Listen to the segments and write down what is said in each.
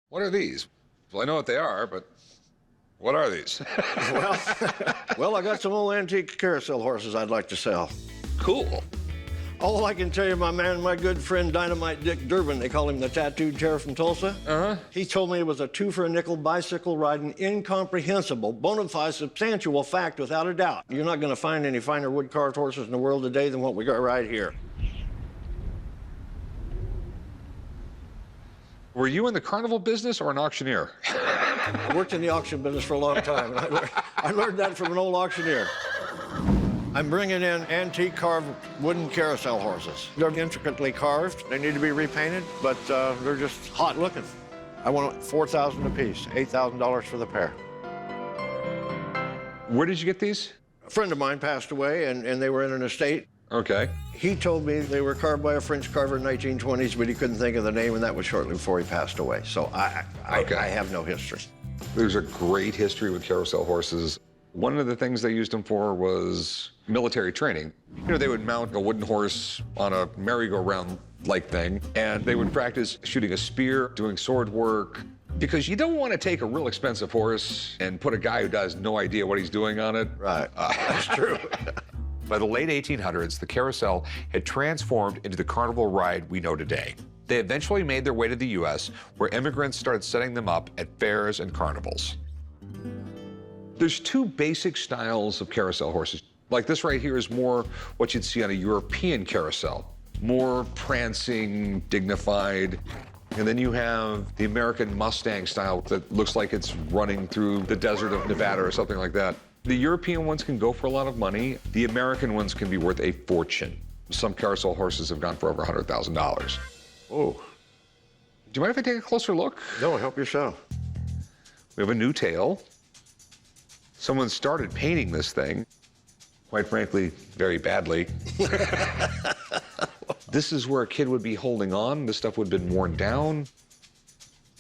What are these? Well, I know what they are, but what are these? Well, I got some old antique carousel horses I'd like to sell. Cool. All I can tell you, my man, my good friend Dynamite Dick Durbin, they call him the tattooed terror from Tulsa. He told me it was a 2 for a nickel bicycle riding, incomprehensible, bona fide, substantial fact without a doubt. You're not going to find any finer wood-carved horses in the world today than what we got right here. Were you in the carnival business or an auctioneer? I worked in the auction business for a long time. I learned that from an old auctioneer. I'm bringing in antique carved wooden carousel horses. They're intricately carved. They need to be repainted, but they're just hot looking. I want $4,000 a piece, $8,000 for the pair. Where did you get these? A friend of mine passed away, and they were in an estate. Okay. He told me they were carved by a French carver in the 1920s, but he couldn't think of the name, and that was shortly before he passed away. So I have no history. There's a great history with carousel horses. One of the things they used them for was military training. You know, they would mount a wooden horse on a merry-go-round-like thing, and they would practice shooting a spear, doing sword work, because you don't want to take a real expensive horse and put a guy who has no idea what he's doing on it. Right, that's true. By the late 1800s, the carousel had transformed into the carnival ride we know today. They eventually made their way to the U.S., where immigrants started setting them up at fairs and carnivals. There's two basic styles of carousel horses. Like this right here is more what you'd see on a European carousel. More prancing, dignified. And then you have the American Mustang style that looks like it's running through the desert of Nevada or something like that. The European ones can go for a lot of money. The American ones can be worth a fortune. Some carousel horses have gone for over $100,000. Oh. Do you mind if I take a closer look? No, help yourself. We have a new tail. Someone started painting this thing, quite frankly, very badly. This is where a kid would be holding on. This stuff would have been worn down.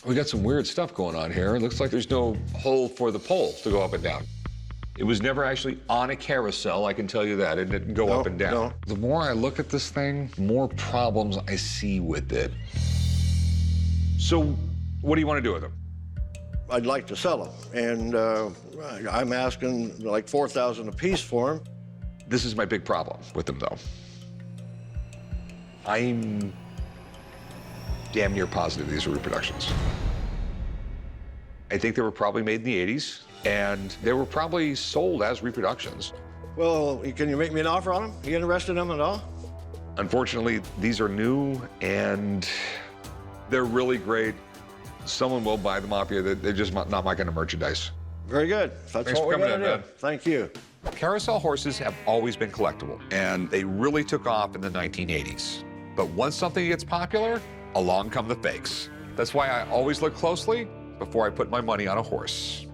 We got some weird stuff going on here. It looks like there's no hole for the poles to go up and down. It was never actually on a carousel, I can tell you that. It didn't go up and down. No. The more I look at this thing, the more problems I see with it. So what do you want to do with them? I'd like to sell them, and I'm asking like $4,000 a piece for them. This is my big problem with them, though. I'm damn near positive these are reproductions. I think they were probably made in the 80s, and they were probably sold as reproductions. Well, can you make me an offer on them? You interested in them at all? Unfortunately, these are new, and they're really great. Someone will buy them off you. They're just not my kind of merchandise. Very good. That's Thanks what for we're coming gonna in, do. man. Thank you. Carousel horses have always been collectible, and they really took off in the 1980s. But once something gets popular, along come the fakes. That's why I always look closely before I put my money on a horse.